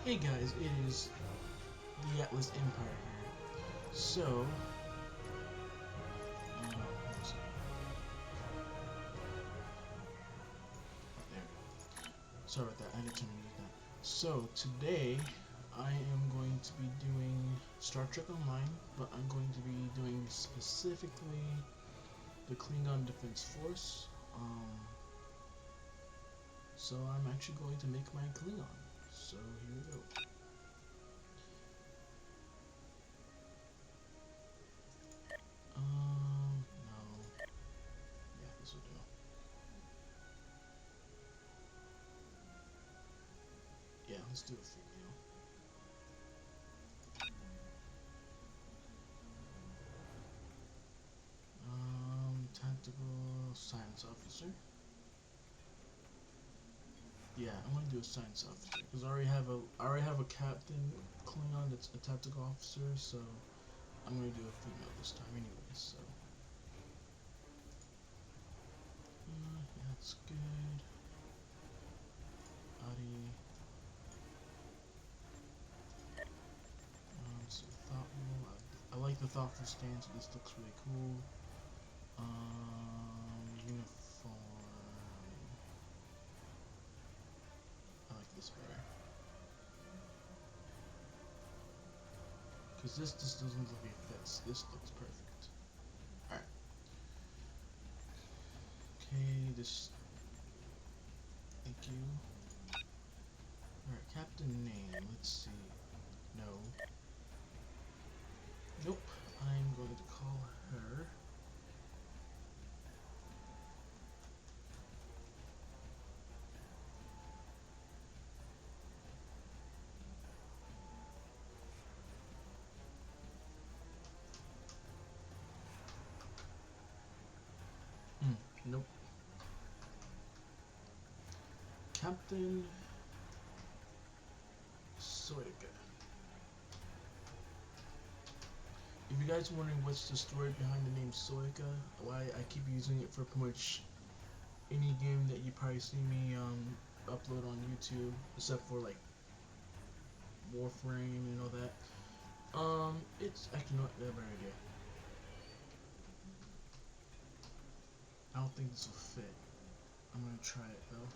Hey guys, it is the Atlas Empire here. So, there. Sorry about that. I didn't turn the music down. So today, I am going to be doing Star Trek Online, but I'm going to be doing specifically the Klingon Defense Force. So I'm actually going to make my Klingon. So here we go. No. Yeah, this will do. Yeah, let's do a female. Tactical science officer. Yeah, I'm gonna do a science officer because I already have a captain Klingon that's a tactical officer, so I'm gonna do a female this time anyway. So yeah, that's good. Adi. So thoughtful. I like the thoughtful stance. This looks really cool. Uniform. I like this better. Because this just doesn't look like it fits. This looks perfect. Alright. Okay, this. Thank you. Alright, Captain name. Let's see. No. Nope. I'm going to call her. Nope. Captain Soika. If you guys are wondering what's the story behind the name Soika, why I keep using it for pretty much any game that you probably see me upload on YouTube, except for like Warframe and all that. It's actually not that bad idea. I don't think this will fit. I'm gonna try it though.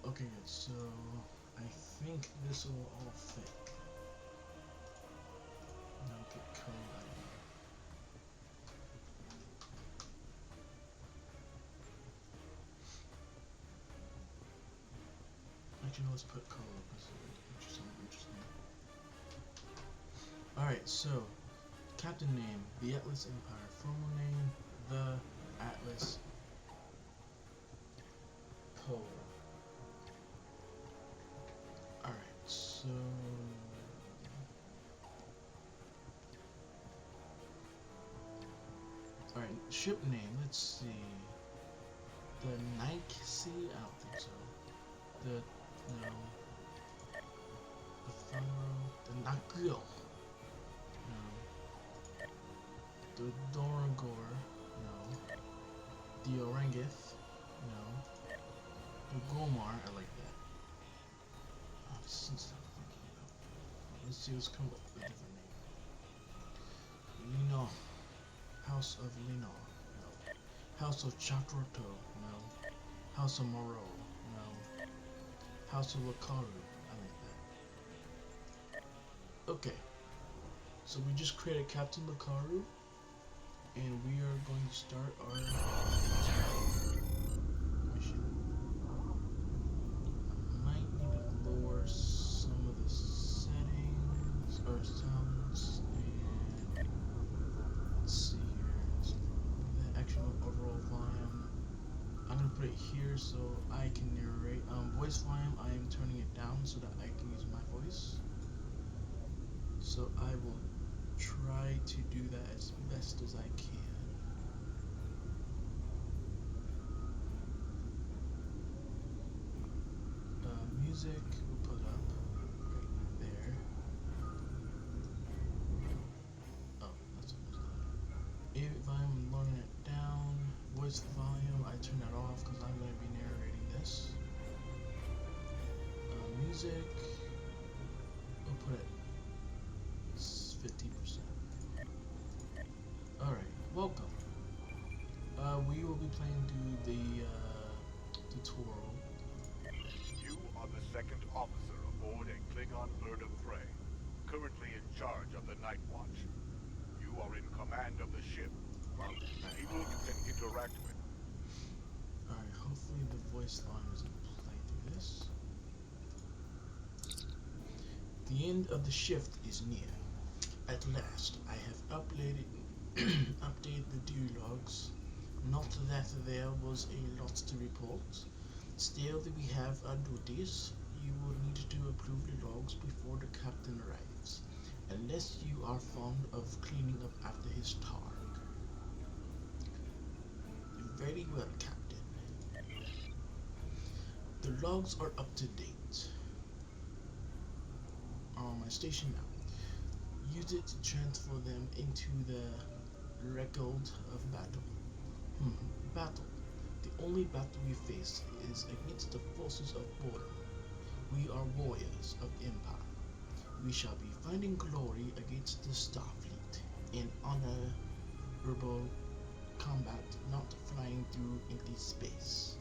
Okay, good. So I think this will all fit. Now put code ID. Actually, no, let's put code because it's interesting. Alright, so Captain name, the Atlas Empire. Formal name, the Atlas Pole. Alright, so alright, ship name, let's see. The Nike Sea? I don't think so. The no. The Pharaoh, the Nakyo. No. The Dorangor, no. The Orangith, no. The Gomar, I like that. Oh, since I'm thinking about. Let's see what's come up with a different name. Lino. House of Lino, no. House of Chatroto, no. House of Moreau, no. House of Lakaru, I like that. Okay. So we just created Captain Lakaru, and we are going to start our mission. I might need to lower some of the settings or sounds, and let's see here. That actual overall volume. I'm gonna put it right here so I can narrate. Voice volume, I am turning it down so that I can use my voice. So I will try to do that as best as I can. Music we'll put up right there. Oh, that's almost done. If I'm lowering it down, voice volume, I turn that off because I'm going to be narrating this. Music, we'll put it 50%. Alright, welcome. We will be playing through the tutorial. You are the second officer aboard a Klingon bird of prey, currently in charge of the Night Watch. You are in command of the ship. People you can interact with. Alright, hopefully the voice line doesn't play through this. The end of the shift is near. At last, I have updated the duty logs. Not that there was a lot to report. Still, we have our duties. You will need to approve the logs before the captain arrives, unless you are fond of cleaning up after his targ. Very well, Captain. The logs are up to date. On my station now. Use it to transfer them into the record of battle. Battle. The only battle we face is against the forces of Boredom. We are warriors of Empire. We shall be finding glory against the Starfleet in honorable combat, not flying through empty space.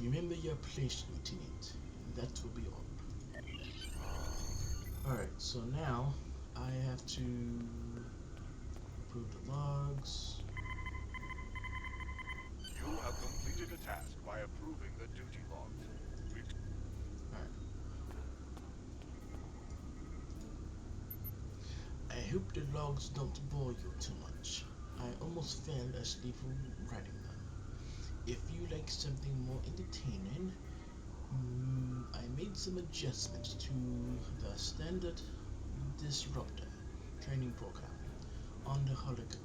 Remember your place, Lieutenant. That will be all. Alright, so now I have to approve the logs. You have completed a task by approving the duty logs. Alright. I hope the logs don't bore you too much. I almost fell asleep writing them. If you like something more entertaining, I made some adjustments to the standard disruptor training program on the holodeck.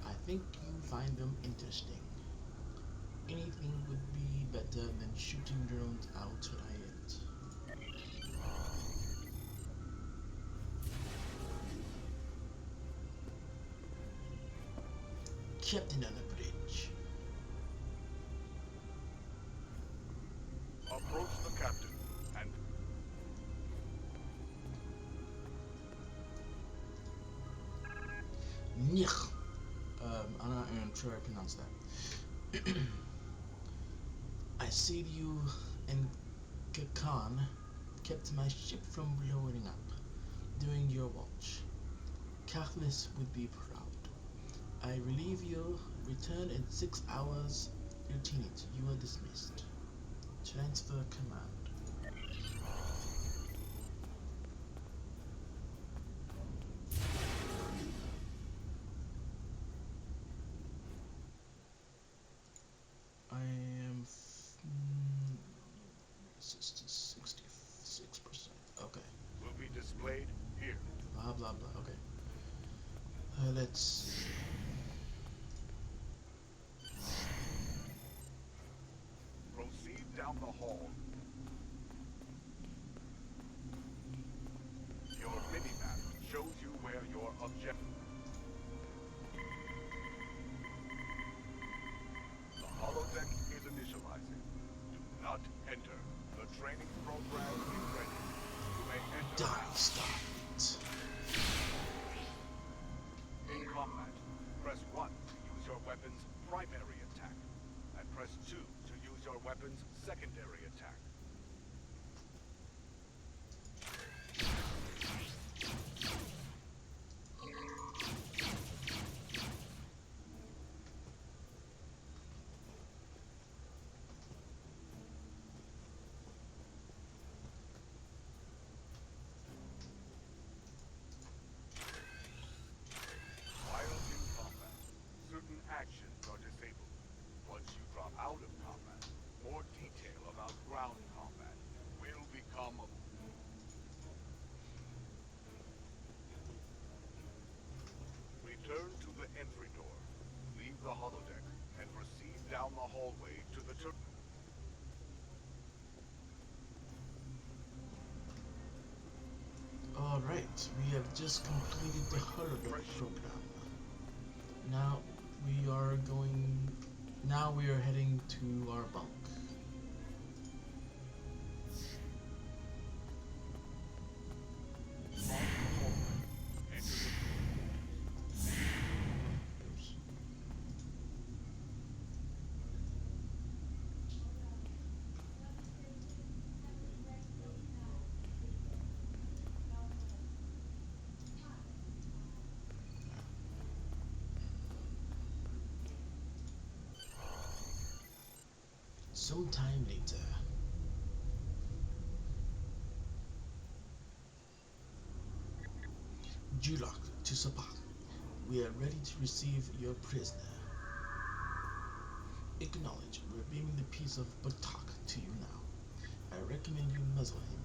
I think you find them interesting. Anything would be better than shooting drones out at it. Captain on the bridge. Approach the captain and Nich. I'm not even sure I pronounced that. I see you and Kakan kept my ship from blowing up during your watch. Cathlis would be proud. I relieve you. Return in 6 hours. Lieutenant, you are dismissed. Transfer command. I am 66%. Okay. will be displayed here. Blah blah blah. Okay. Let's. Proceed down the hall. Your minimap shows you where your objective. The holodeck is initializing. Do not enter. The training program is ready. You may enter Die, now. Starfleet. In combat, press 1 to use your weapon's primary attack, and press 2 to use your weapon's secondary attack. While in combat, certain actions down the hallway to the turret. Alright, we have just completed the holodeck program. Now we are heading to our bunk. Oops. Sometime later. Julok to Sapak. We are ready to receive your prisoner. Acknowledge, we're beaming the piece of Batak to you now. I recommend you muzzle him.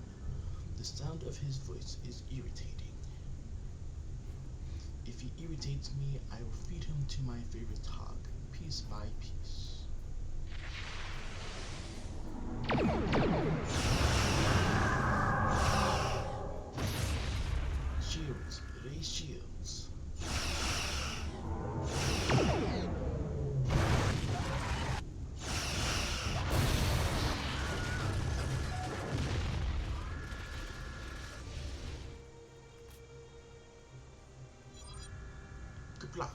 The sound of his voice is irritating. If he irritates me, I will feed him to my favorite hog, piece by piece. Shields, raise shields. Kapla,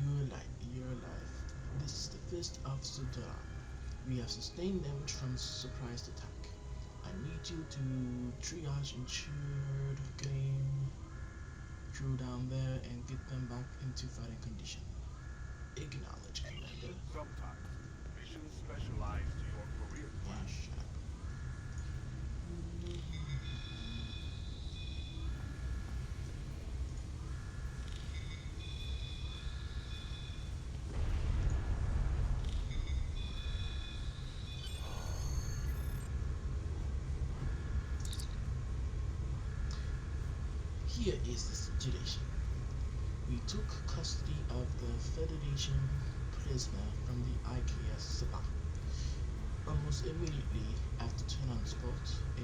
you're alive. This is the first officer Duran. We have sustained damage from surprise attack. I need you to triage injured game crew down there and get them back into fighting condition. Acknowledge, Commander. Sometimes, missions specialized to your career Yeah, class. shut up. Here is the situation. We took custody of the Federation prisoner from the IKS Sabah. Almost immediately after turn on spot, a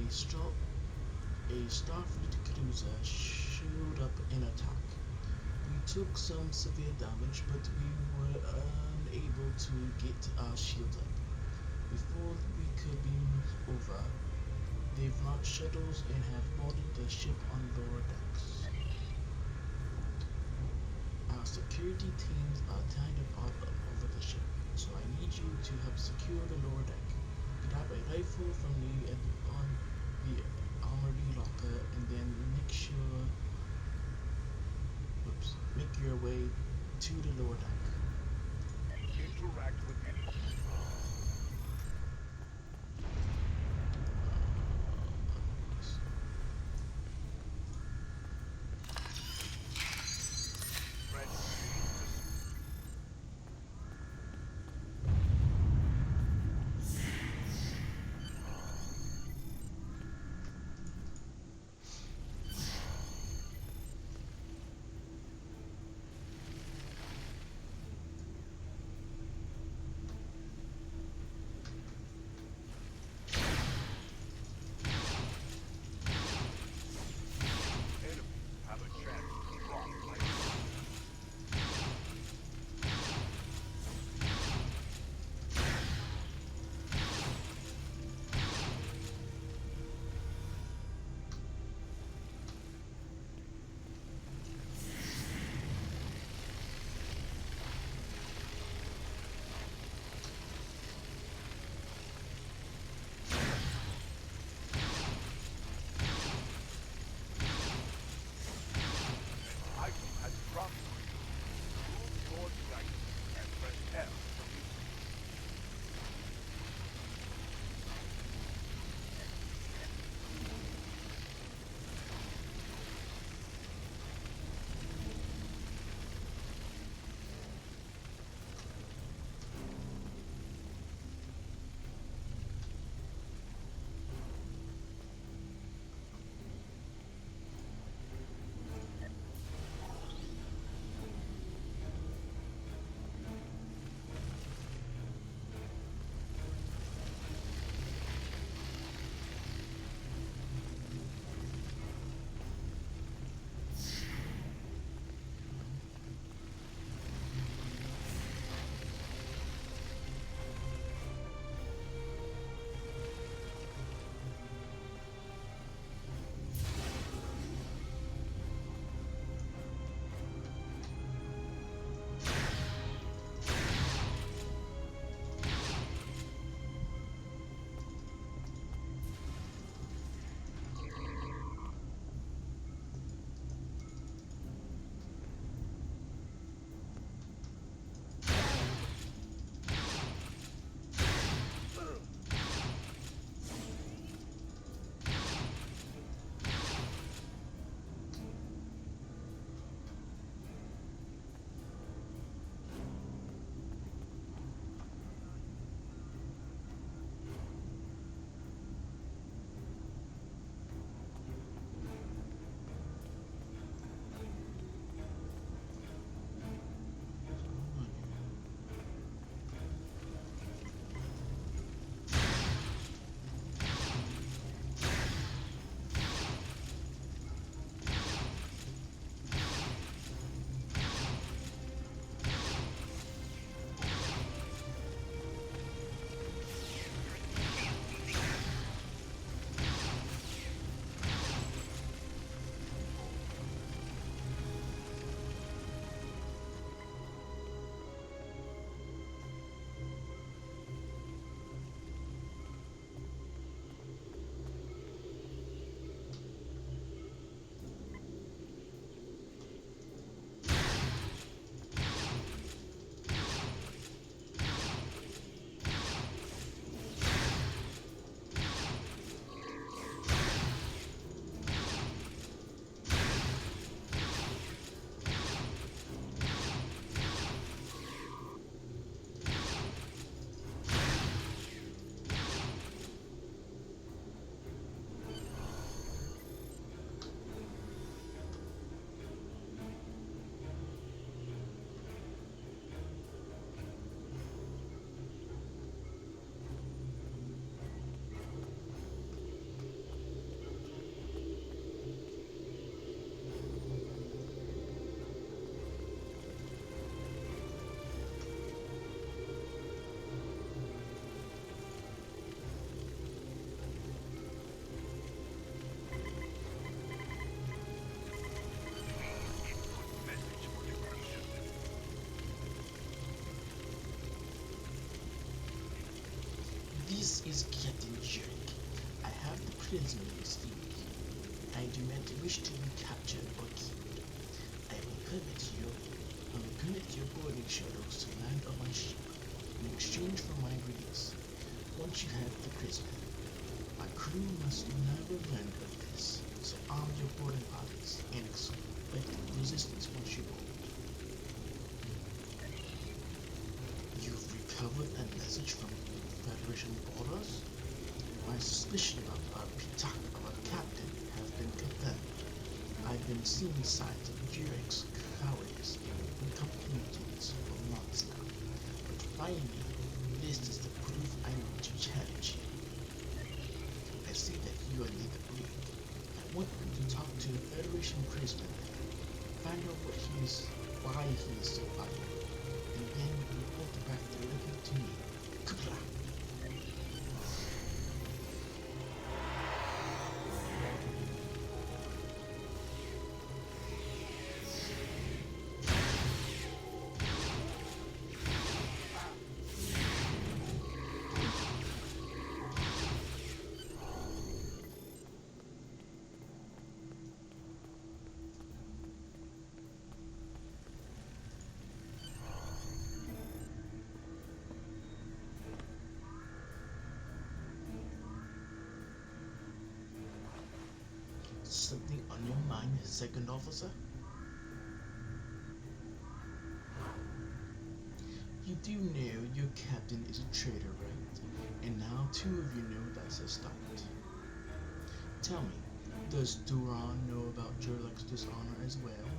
Starfleet cruiser showed up in attack. We took some severe damage, but we were unable to get our shield up. Before we could beam over, they've launched shuttles and have boarded the ship on lower decks. Our security teams are tied up all over the ship, so I need you to help secure the lower deck. Grab a rifle from the armory locker and then make your way to the lower deck. Interact with any threat. is Captain Jerk. I have the prisoner you seek. I do not wish to be captured or killed. I will permit your boarding shuttles to land on my ship in exchange for my release. Once you have the prisoner, my crew must never learn of this, so arm your boarding parties and expect resistance once you board. You've recovered a message from Federation borders? My suspicion of our captain has been confirmed. I've been seeing signs of Jurek's cowardice in communities for months now. But finally, this is the proof I need to challenge you. I see that you are neither breed. I want you to talk to the Federation prisoner. Find out why he is so valuable, and then report back directly to me. Kubla. Something on your mind, second officer? You do know your captain is a traitor, right? And now two of you know that's a start. Tell me, does Duran know about Jurlek's dishonor as well?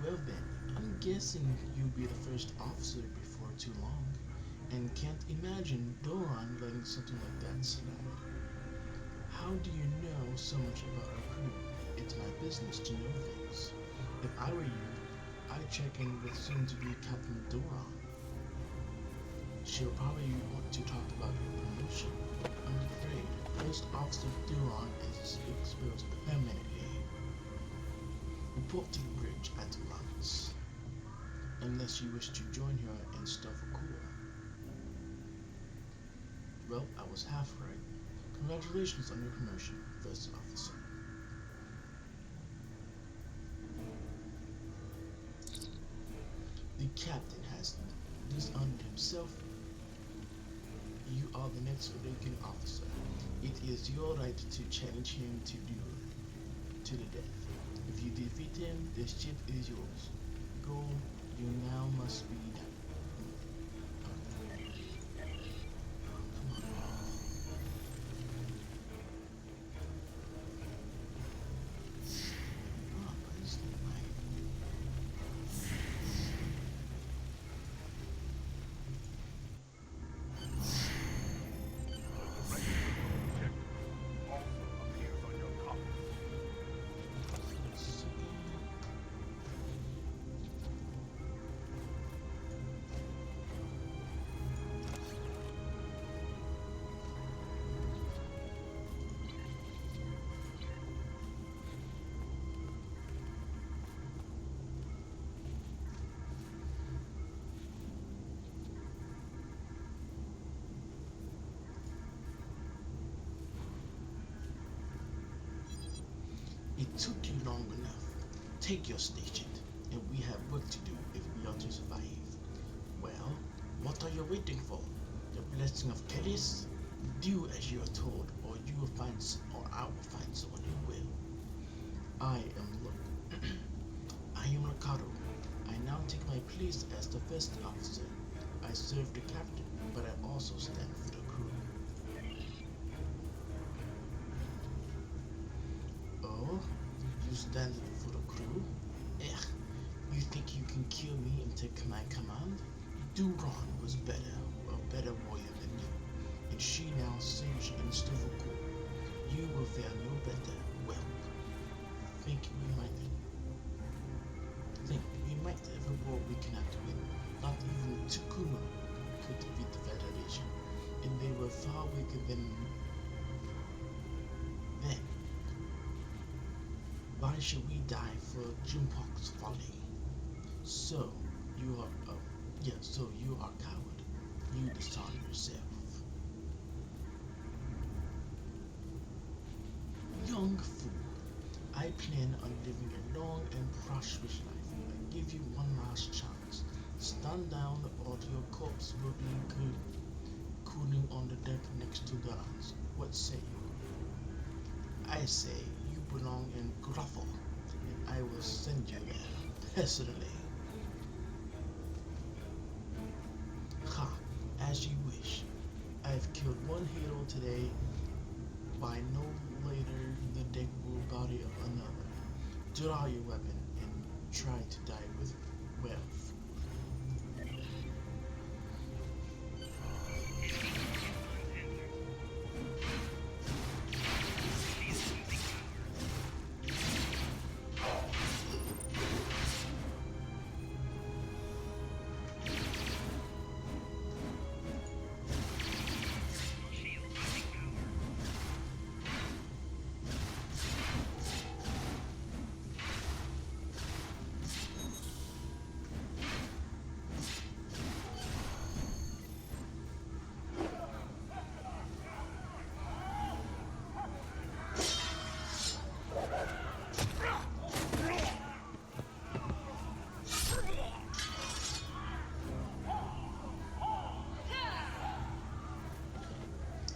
Well then, I'm guessing you'll be the first officer before too long, and can't imagine Duran letting something like that slide. How do you know so much about our crew? It's my business to know things. If I were you, I'd check in with soon-to-be Captain Duran. She'll probably want to talk about your promotion. I'm afraid First Officer Duran is exposed permanently. Report to the bridge at once. Unless you wish to join her and stuff a cooler. Well, I was half right. Congratulations on your promotion, First Officer. The captain has dishonored himself. You are the next ranking officer. It is your right to challenge him to duel to the death. If you defeat him, the ship is yours. Go, you now must be done. It took you long enough. Take your station, and we have work to do if we are to survive. Well, what are you waiting for? The blessing of Kedis? Do as you are told, or I will find someone who will. I am Ricardo. I now take my place as the first officer. I serve the captain, but I also stand for the crew. Oh, you stand for the crew? Eh, you think you can kill me and take my command? Duran was a better warrior than you, and she now sings in Stavukul. You will fare no better. Well, think we might have a war we cannot win. Not even Tsukuma could defeat the Federation, and they were far weaker than then. Why should we die for Jimpok's folly? So you are a coward. You dishonor yourself. Young fool, I plan on living a long and prosperous life. I give you one last chance. Stand down or your corpse will be cooling on the deck next to God's. What say you? I say you belong in Gruffle, and I will send you there personally. Ha! As you wish. I've killed one hero today. By no later, the deck will body another. Draw your weapon and try to die with wealth.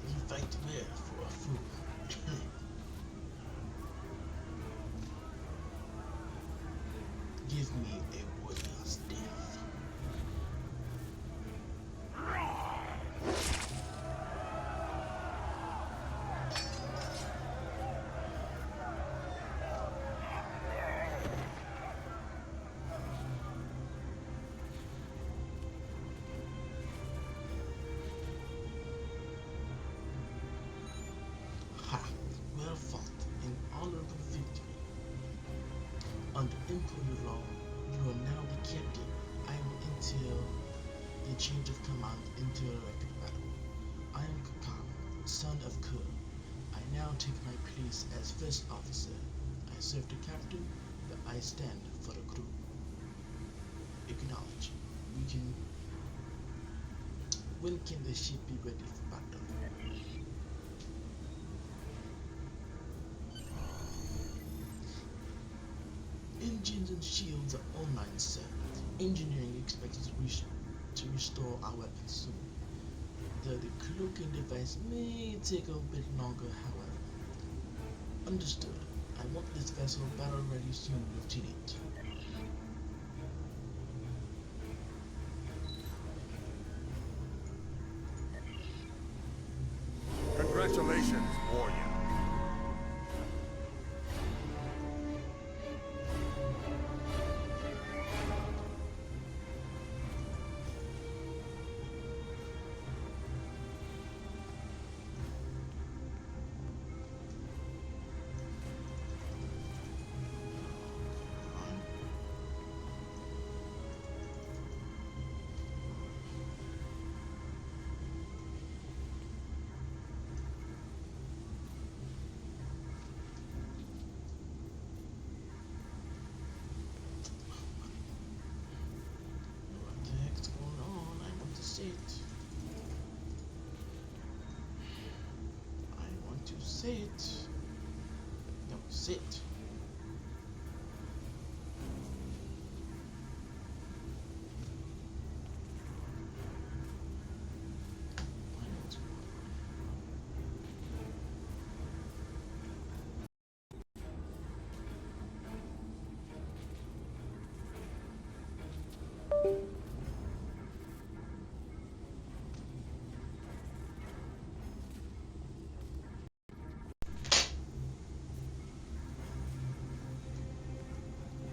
You fight well for a fool. Give me a warrior's death. Ha! Well fought, an honorable victory. Under Imperial law, you are now the captain. I will entail the change of command into a rapid battle. I am Kakam, son of Kur. I now take my place as first officer. I serve the captain, but I stand for the crew. Acknowledge. We can. When can the ship be ready for battle? Engines and shields are online, sir. Engineering expects to restore our weapons soon. The cloaking device may take a bit longer, however. Understood. I want this vessel battle ready soon, Lieutenant. Congratulations, warrior. What the heck's going on? I want to sit. I want to sit. No, sit. I want to.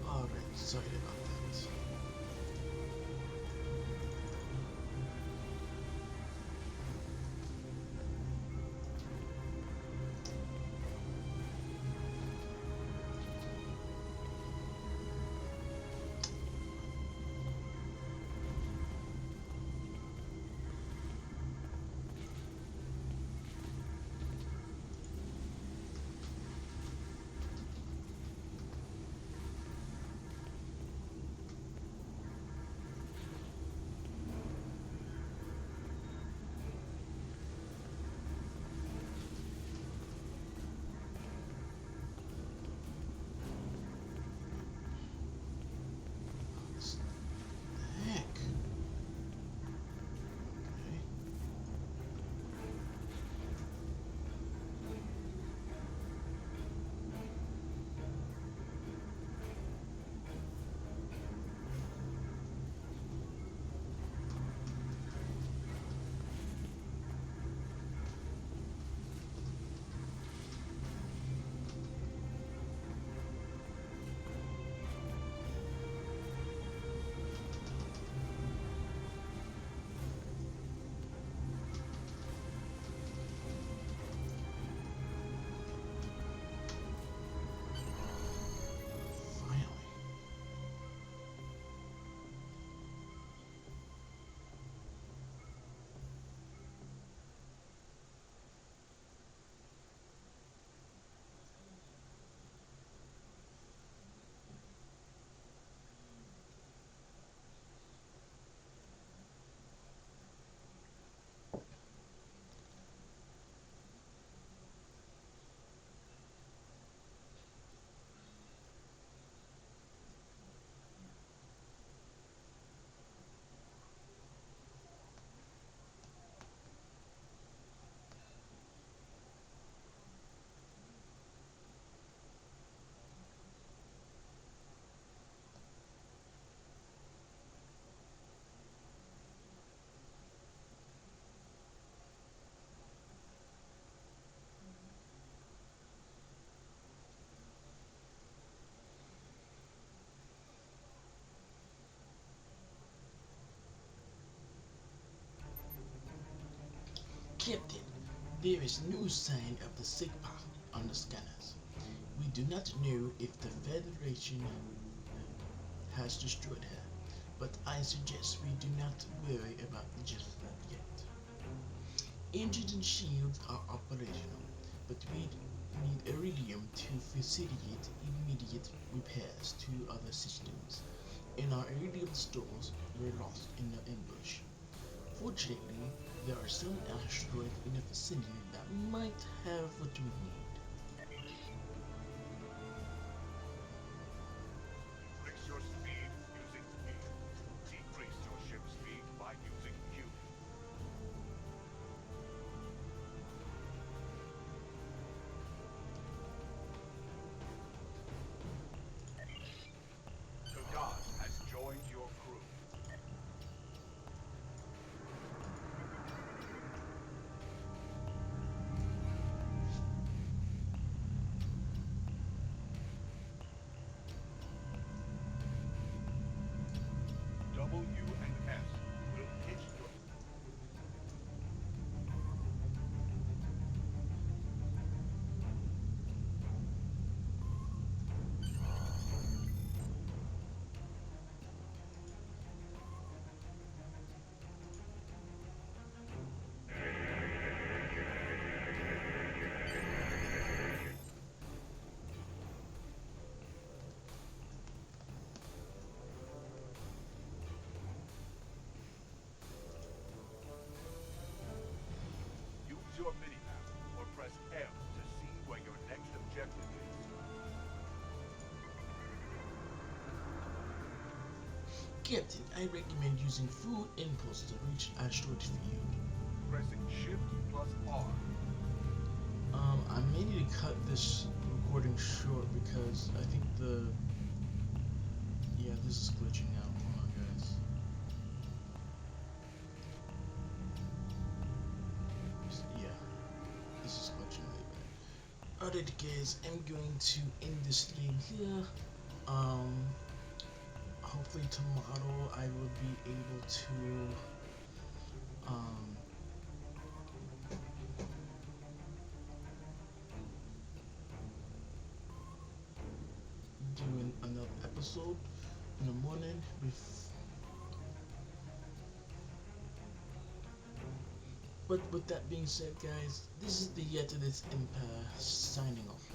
Alright, sorry about that. Captain, there is no sign of the Sigma on the scanners. We do not know if the Federation has destroyed her, but I suggest we do not worry about just that yet. Engines and shields are operational, but we need iridium to facilitate immediate repairs to other systems, and our iridium stores were lost in the ambush. Fortunately, there are some asteroids in the vicinity that might have what we need. Increase your speed using V. Decrease your ship speed by using Q. The God has joined your crew. W and S will hit your... Use your minimap or press M to see where your next objective is. Captain, I recommend using food impulse to reach asteroid field. Pressing Shift plus R. I may need to cut this recording short because I think yeah, this is glitching out. Hold on, guys. Yeah, this is glitching really bad. Alright, guys, I'm going to end this game here. Um, Hopefully tomorrow I will be able to um do another episode in the morning but with that being said, guys, this is the Yet of this Empire signing off.